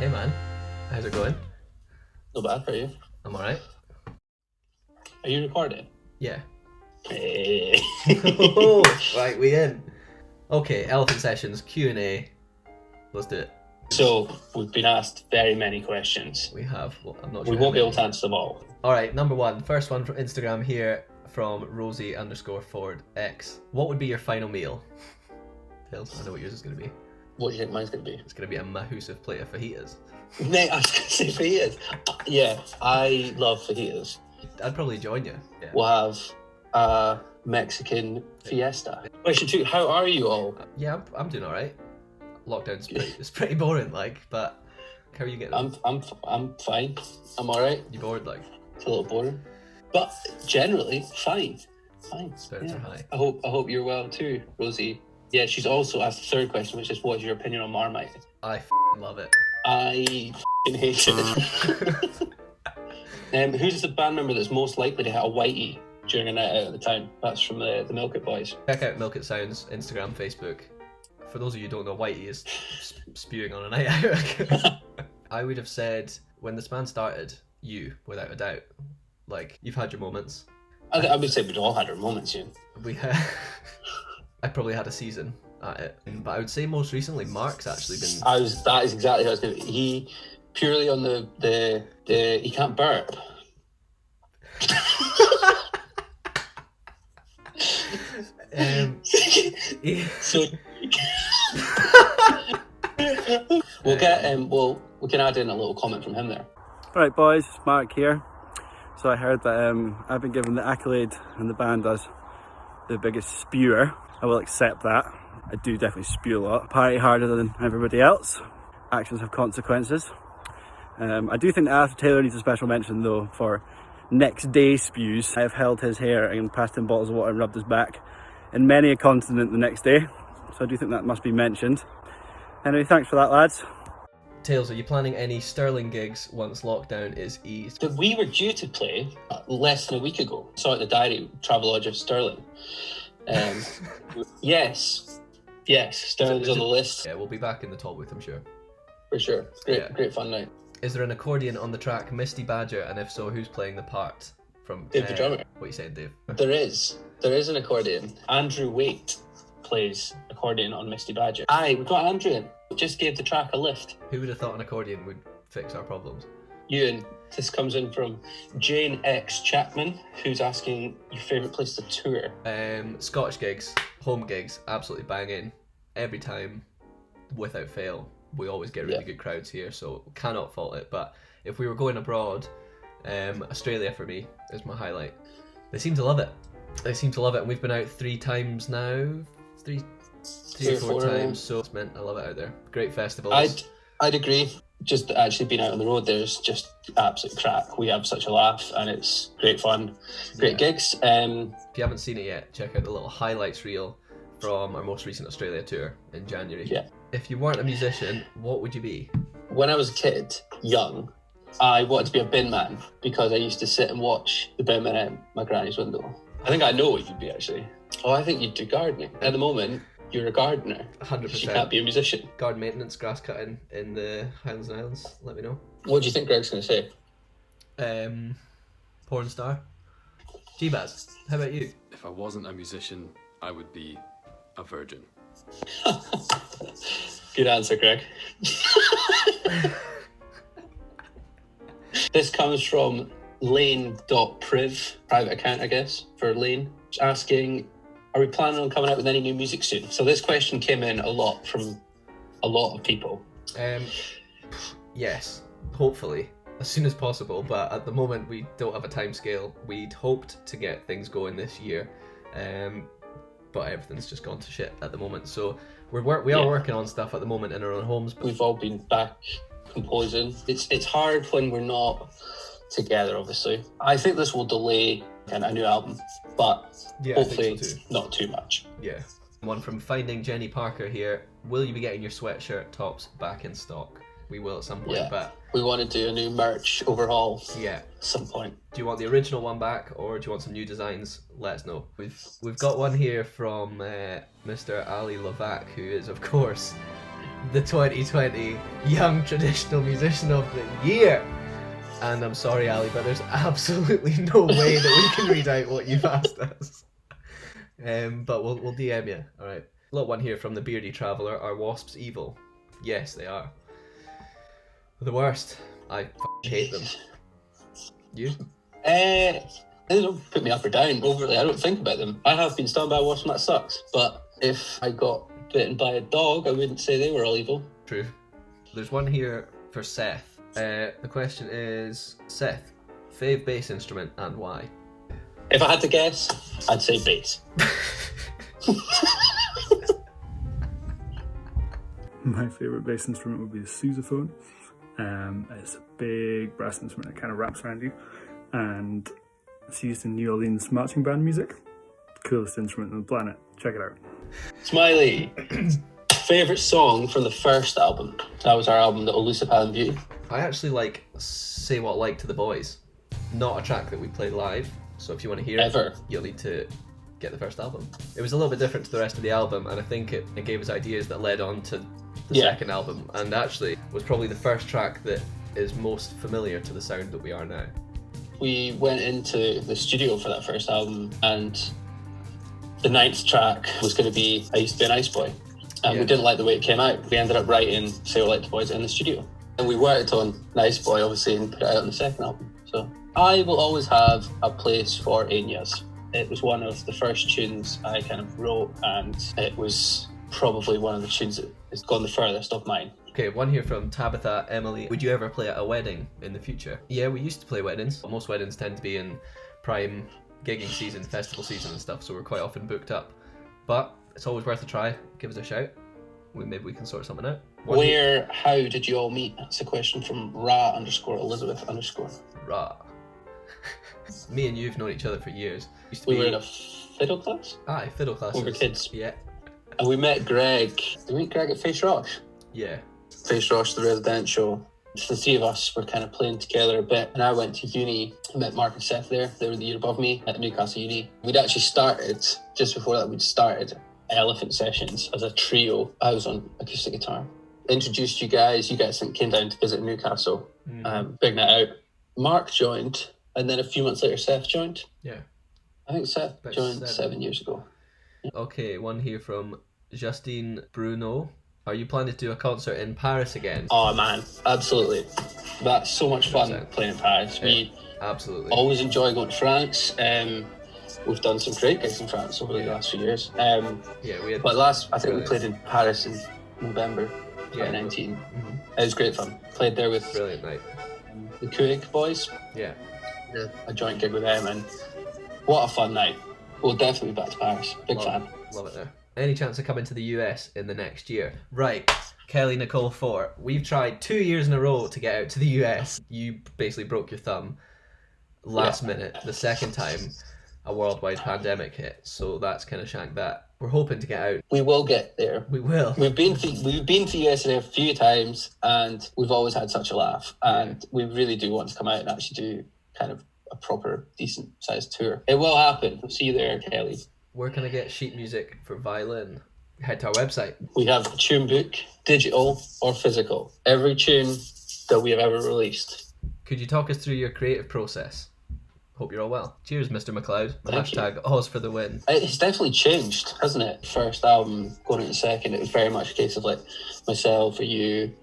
Hey man, how's it going? Not bad for you. I'm alright. Are you recording? Yeah. Hey. Right, we in. Okay, Elephant Sessions, Q&A. Let's do it. So, we've been asked very many questions. We have. Well, I'm not We sure. won't be able to answer them all. Alright, number one. First one from Instagram here from Rosie_Ford X. What would be your final meal? Tails, I know what yours is going to be. What do you think mine's going to be? It's going to be a massive plate of fajitas. Mate, I was going to say fajitas. Yeah, I love fajitas. I'd probably join you. Yeah. We'll have a Mexican fiesta. Question 2, how are you all? Yeah, I'm doing alright. Lockdown's pretty boring, but how are you getting on? I'm fine. I'm alright. You bored, like? It's a little boring. But generally, fine. Spirits are high. I hope you're well too, Rosie. Yeah, she's also asked the third question, which is, what's your opinion on Marmite? I love it. I hate it. Who's the band member that's most likely to hit a whitey during a night out at the town? That's from the Milk It Boys. Check out Milk It Sounds, Instagram, Facebook. For those of you who don't know, whitey is spewing on a night out. I would have said, when this band started, you, without a doubt. Like, you've had your moments. I would say we've all had our moments, Ian. I probably had a season at it, but I would say most recently Mark's actually been. That is exactly how I was going to. He purely on the he can't burp. So we'll get we can add in a little comment from him there. Right, boys, Mark here. So I heard that I've been given the accolade in the band as the biggest spewer. I will accept that. I do definitely spew a lot. Party harder than everybody else. Actions have consequences. I do think that Arthur Taylor needs a special mention though for next day spews. I have held his hair and passed him bottles of water and rubbed his back in many a continent the next day. So I do think that must be mentioned. Anyway, thanks for that, lads. Tails, are you planning any Stirling gigs once lockdown is eased? We were due to play less than a week ago. Saw it in the diary, Travelodge of Stirling. Yes, Stirling's on the list. Yeah, we'll be back in the top with, I'm sure. For sure. Great fun night. Is there an accordion on the track Misty Badger, and if so, who's playing the part? From Dave the drummer. What you saying, Dave? There is an accordion. Andrew Waite plays accordion on Misty Badger. Aye, we've got Andrew in. Just gave the track a lift. Who would have thought an accordion would fix our problems? Ewan, this comes in from Jane X Chapman, who's asking your favourite place to tour. Scottish gigs, home gigs, absolutely banging. Every time, without fail. We always get really good crowds here, so cannot fault it. But if we were going abroad, Australia for me is my highlight. They seem to love it. And we've been out 3 times now. Three or four times, so it's meant I love it out there. Great festivals. I'd agree. Just actually being out on the road, there's just absolute crack. We have such a laugh, and it's great fun, great gigs. If you haven't seen it yet, check out the little highlights reel from our most recent Australia tour in January. Yeah. If you weren't a musician, what would you be? When I was a kid, young, I wanted to be a bin man because I used to sit and watch the bin man out my granny's window. I think I know what you'd be actually. Oh, I think you'd do gardening. At the moment, you're a gardener. 100%. You can't be a musician. Garden maintenance, grass cutting in the Highlands and Islands. Let me know. What do you think Greg's going to say? Porn star. G-Baz, how about you? If I wasn't a musician, I would be a virgin. Good answer, Greg. This comes from lane.priv, private account, I guess, for Lane, asking, are we planning on coming out with any new music soon? So this question came in a lot from a lot of people. Yes, hopefully, as soon as possible, but at the moment we don't have a time scale. We'd hoped to get things going this year, but everything's just gone to shit at the moment. So we are working on stuff at the moment in our own homes. We've all been back composing. It's hard when we're not together, obviously. I think this will delay a new album, but hopefully so not too much. Yeah. One from Finding Jenny Parker here. Will you be getting your sweatshirt tops back in stock? We will at some point, but we want to do a new merch overhaul. Yeah, at some point. Do you want the original one back, or do you want some new designs? Let us know. We've got one here from Mr. Ali Lavac, who is of course the 2020 Young Traditional Musician of the Year. And I'm sorry, Ali, but there's absolutely no way that we can read out what you've asked us. But we'll DM you, all right? Little one here from the Beardy Traveller. Are wasps evil? Yes, they are. The worst. I hate them. You? They don't put me up or down overly. I don't think about them. I have been stung by a wasp and that sucks. But if I got bitten by a dog, I wouldn't say they were all evil. True. There's one here for Seth. The question is, Seth, fave bass instrument and why? If I had to guess, I'd say bass. My favourite bass instrument would be the sousaphone. It's a big brass instrument that kind of wraps around you, and it's used in New Orleans marching band music. Coolest instrument on the planet. Check it out. Smiley, favourite song from the first album? That was our album, The Elusive Island Beauty. I actually like Say What Like to the Boys. Not a track that we played live, so if you want to hear it, you'll need to get the first album. It was a little bit different to the rest of the album, and I think it gave us ideas that led on to the second album, and actually was probably the first track that is most familiar to the sound that we are now. We went into the studio for that first album, and the 9th track was going to be I Used to Be an Ice Boy, and we didn't like the way it came out. We ended up writing Say What Like to the Boys in the studio, and we worked on Nice Boy obviously and put it out on the second album. So I will always have a place for Ainyas. It was one of the first tunes I kind of wrote, and it was probably one of the tunes that has gone the furthest of mine. Okay, one here from Tabitha Emily. Would you ever play at a wedding in the future? Yeah, we used to play weddings. Most weddings tend to be in prime gigging season, festival season and stuff, so we're quite often booked up. But it's always worth a try. Give us a shout. Maybe we can sort something out. How did you all meet? It's a question from Ra_Elizabeth_. Ra. Me and you've known each other for years. We were in a fiddle class? Aye, fiddle class. We were kids. Yeah. And we met Greg. Did we meet Greg at Face Roche? Yeah. Face Roche, the residential. The three of us were kind of playing together a bit, and I went to uni. I met Mark and Seth there. They were the year above me at Newcastle Uni. We'd actually started, just before that, we'd started Elephant Sessions as a trio. I was on acoustic guitar. Introduced you guys came down to visit Newcastle. Big night out. Mark joined, and then a few months later Seth joined. Yeah. I think Seth joined 7 years ago. Yeah. Okay, one here from Justine Bruno. Are you planning to do a concert in Paris again? Oh man, absolutely. That's so much fun playing in Paris. We absolutely always enjoy going to France. We've done some great gigs in France over the last few years. I think we played in Paris in November 2019. It was great fun. Played there with brilliant night. The Kuig boys. Yeah. A joint gig with them, and what a fun night. We'll definitely be back to Paris. Big fan. Love it there. Any chance of coming to the US in the next year? Right, Kelly Nicole Fort. We've tried 2 years in a row to get out to the US. You basically broke your thumb last minute. The second time a worldwide pandemic hit, so that's kind of shanked that. We're hoping to get out. We will get there. We will. We've been to USA a few times, and we've always had such a laugh. And we really do want to come out and actually do kind of a proper, decent sized tour. It will happen. We'll see you there, Kelly. Where can I get sheet music for violin? Head to our website. We have a tune book, digital or physical. Every tune that we have ever released. Could you talk us through your creative process? Hope you're all well. Cheers, Mr. McLeod. Hashtag Oz for the win. It's definitely changed, hasn't it? First album, going into second, it was very much a case of like myself or you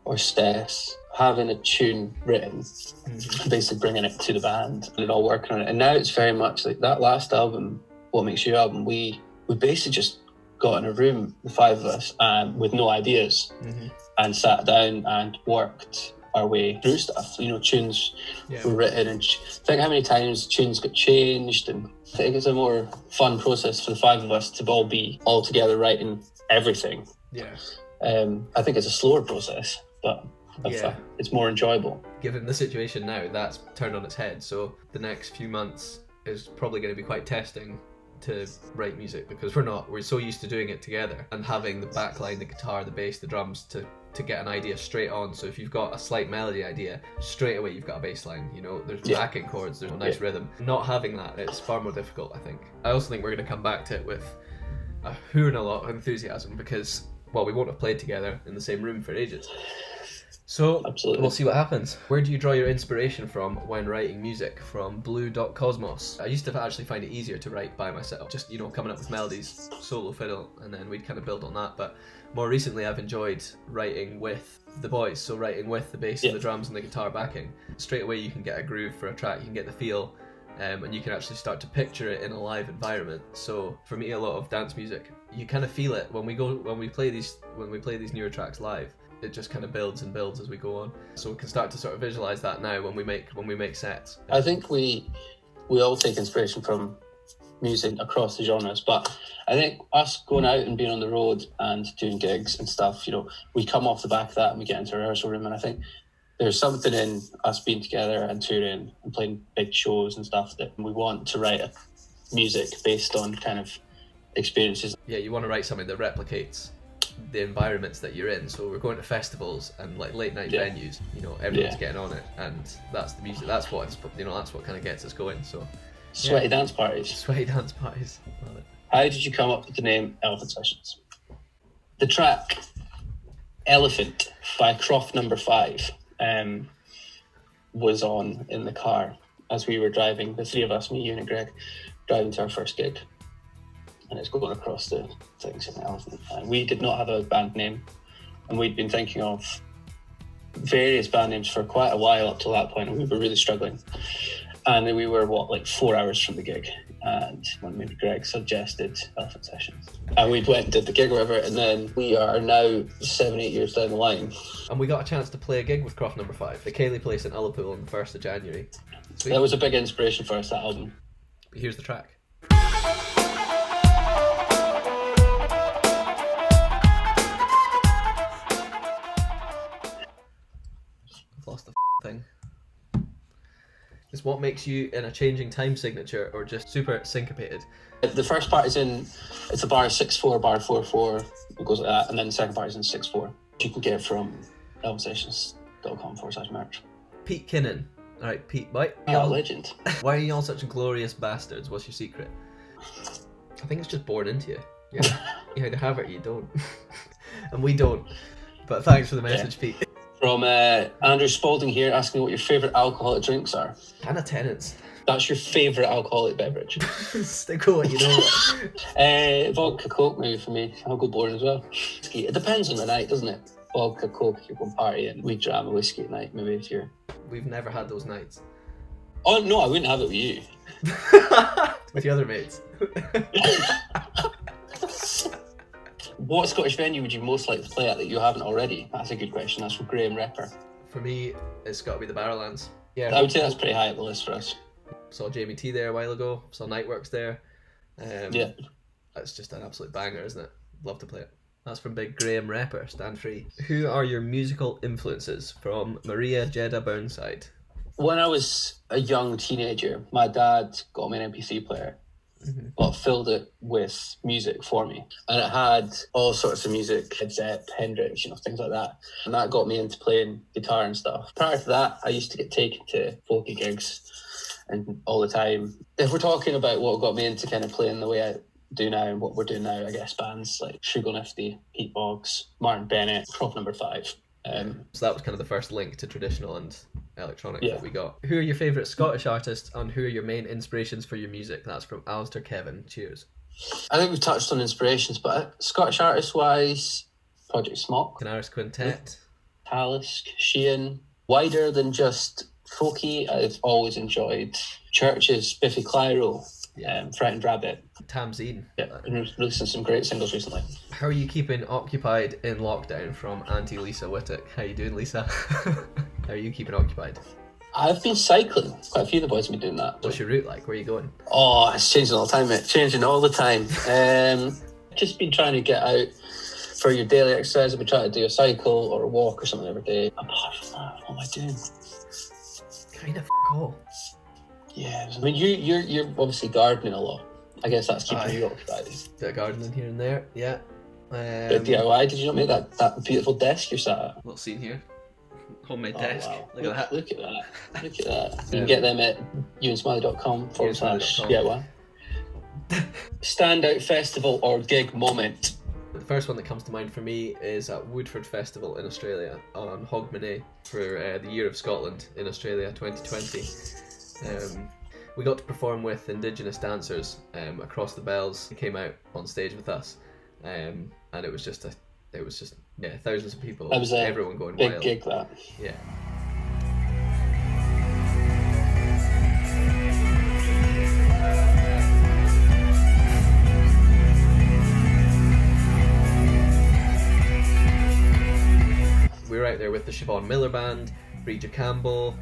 or Stess having a tune written, basically bringing it to the band and it all working on it. And now it's very much like that last album, What Makes You album, we basically just got in a room, the five of us, with no ideas, and sat down and worked our way through stuff. You know, tunes were written, and think how many times tunes got changed, and I think it's a more fun process for the five of us to all be all together writing everything. Yeah. I think it's a slower process, but it's more enjoyable. Given the situation now, that's turned on its head, so the next few months is probably going to be quite testing to write music, because we're so used to doing it together and having the backline, the guitar, the bass, the drums to get an idea straight on. So if you've got a slight melody idea, straight away you've got a bass line, you know, there's backing chords, there's a nice rhythm. Not having that, it's far more difficult, I think. I also think we're going to come back to it with a lot of enthusiasm, because we won't have played together in the same room for ages. So Absolutely. we'll see what happens. Where do you draw your inspiration from when writing music? From blue.cosmos. I used to actually find it easier to write by myself, just, you know, coming up with melodies, solo fiddle, and then we'd kind of build on that. But more recently I've enjoyed writing with the boys, so writing with the bass and the drums and the guitar backing. Straight away you can get a groove for a track, you can get the feel, and you can actually start to picture it in a live environment. So for me, a lot of dance music, you kind of feel it when we play these newer tracks live. It just kind of builds and builds as we go on. So we can start to sort of visualize that now when we make sets. I think we all take inspiration from music across the genres, but I think us going out and being on the road and doing gigs and stuff, you know, we come off the back of that and we get into a rehearsal room, and I think there's something in us being together and touring and playing big shows and stuff that we want to write music based on kind of experiences. Yeah, you want to write something that replicates the environments that you're in. So we're going to festivals and like late night venues, you know, everyone's getting on it, and that's the music. That's what that's what kind of gets us going. So sweaty dance parties. Sweaty dance parties. Love it. How did you come up with the name Elephant Sessions? The track Elephant by Croft Number 5 was on in the car as we were driving, the three of us, me, you and Greg, driving to our first gig. And it's going across the things in the Elephant. And we did not have a band name, and we'd been thinking of various band names for quite a while up to that point, and we were really struggling. And we were, 4 hours from the gig, and when me and Greg suggested Elephant Sessions. And we went and did the gig or whatever, and then we are now 7-8 years down the line. And we got a chance to play a gig with Croft Number 5, the Cayley place in Ullapool on the 1st of January. Sweet. That was a big inspiration for us, that album. But here's the track. Lost the thing. Is what makes you in a changing time signature or just super syncopated? The first part is it's a bar 6/4, bar 4/4, it goes like that, and then the second part is in 6/4. You can get it from albumsessions.com/merch. Pete Kinnan. Alright, Pete, why Legend. Why are you all such glorious bastards? What's your secret? I think it's just born into you. Yeah. You either have it or you don't. And we don't. But thanks for the message, Pete. From Andrew Spalding here, asking what your favourite alcoholic drinks are. Hannah Tennant's. That's your favourite alcoholic beverage? Stick with what you know. Vodka Coke maybe for me. I'll go boring as well. It depends on the night, doesn't it? Vodka Coke if you're going partying. We dram a whiskey at night maybe if you're... We've never had those nights. Oh no, I wouldn't have it with you. With your other mates. What Scottish venue would you most like to play at that you haven't already? That's a good question. That's from Graham Repper. For me, it's got to be the Barrowlands. Yeah, I would say that's pretty high up the list for us. Saw Jamie T there a while ago. Saw Nightworks there. Yeah. That's just an absolute banger, isn't it? Love to play it. That's from big Graham Repper. Stand free. Who are your musical influences? From Maria Jeddah Burnside. When I was a young teenager, my dad got me an MP3 player. But filled it with music for me, and it had all sorts of music, Led Zepp, Hendrix, things like that, and that got me into playing guitar and stuff. Prior to that, I used to get taken to folky gigs and all the time. If we're talking about what got me into kind of playing the way I do now and what we're doing now, I guess bands like Sugar Nifty, Pete Boggs, Martin Bennett, Croft Number 5. So that was kind of the first link to traditional and electronic that we got. Who are your favourite Scottish artists and who are your main inspirations for your music? That's from Alistair Kevin. Cheers. I think we've touched on inspirations, but Scottish artist-wise, Project Smock, Canaris Quintet, Talisk, Sheehan. Wider than just folky, I've always enjoyed Church's Biffy Clyro, Frightened Rabbit. Tamzine. Yeah, and releasing some great singles recently. How are you keeping occupied in lockdown? From Auntie Lisa Whittock. How you doing, Lisa? How are you keeping occupied? I've been cycling. Quite a few of the boys have been doing that. What's your route like? Where are you going? Oh, it's changing all the time, mate. Changing all the time. Just been trying to get out for your daily exercise. I've been trying to do a cycle or a walk or something every day. Apart from that, what am I doing? Kind of all. Yeah, I mean, you're obviously gardening a lot. I guess that's keeping you occupied. Bit of gardening here and there, yeah. Bit of DIY. Did you not make that beautiful desk you're sat at? Little scene here. Homemade desk. Wow. Look at that. Look at that. Look at that. You can get them at youandsmiley.com/DIY. Standout festival or gig moment. The first one that comes to mind for me is at Woodford Festival in Australia on Hogmanay for the Year of Scotland in Australia 2020. We got to perform with Indigenous dancers across the bells. They came out on stage with us, and it was just thousands of people. That was everyone going big wild. gig, that. Yeah. We were out there with the Siobhan Miller Band, Bridget Campbell,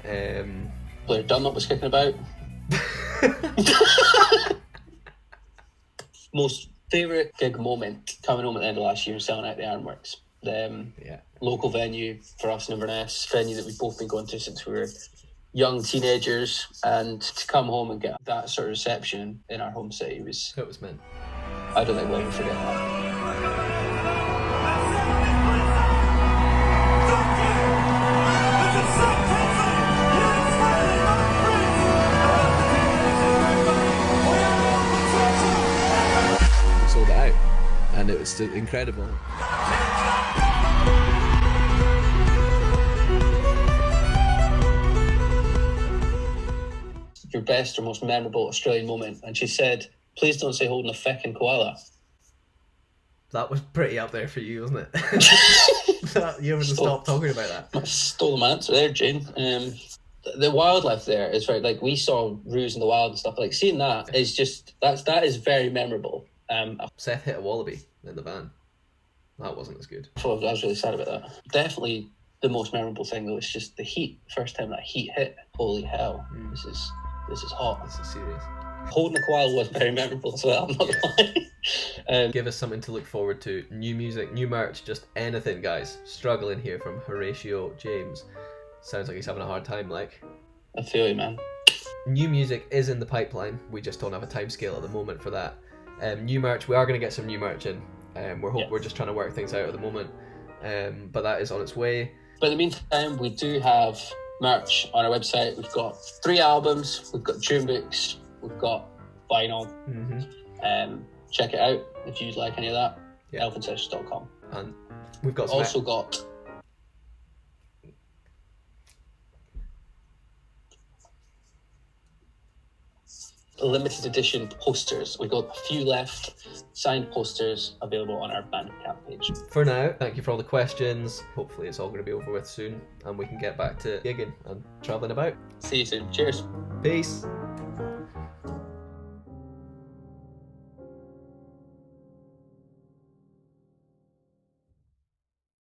Blair Dunlop was kicking about. Most favourite gig moment coming home at the end of last year and selling out the Ironworks. Local venue for us in Inverness, venue that we've both been going to since we were young teenagers, and to come home and get that sort of reception in our home city was... It was meant. I don't think we'll ever forget that. Sold it out, and it was incredible. Your best or most memorable Australian moment? And she said, please don't say holding a feckin' koala. That was pretty up there for you, wasn't it? You haven't stopped talking about that. I stole my answer there, Jane. The wildlife there is very, like, we saw roos in the wild and stuff. Like, seeing that is just, that is very memorable. Seth hit a wallaby in the van. That wasn't as good. I was really sad about that. Definitely the most memorable thing though is just the heat. First time that heat hit. Holy hell! This is hot. This is serious. Holding a koala was very memorable as well. I'm not gonna lie. Give us something to look forward to. New music, new merch, just anything, guys. Struggling here from Horatio James. Sounds like he's having a hard time. Like, I feel you, man. New music is in the pipeline. We just don't have a time scale at the moment for that. New merch, we are going to get some new merch in. We're just trying to work things out at the moment, but that is on its way. But in the meantime, we do have merch on our website. We've got 3 albums, we've got tune books, we've got vinyl. Check it out if you'd like any of that. elfinsessions.com. And we've got also got limited edition posters. We've got a few left, signed posters available on our Bandcamp page. For now, thank you for all the questions. Hopefully it's all going to be over with soon and we can get back to gigging and travelling about. See you soon. Cheers. Peace.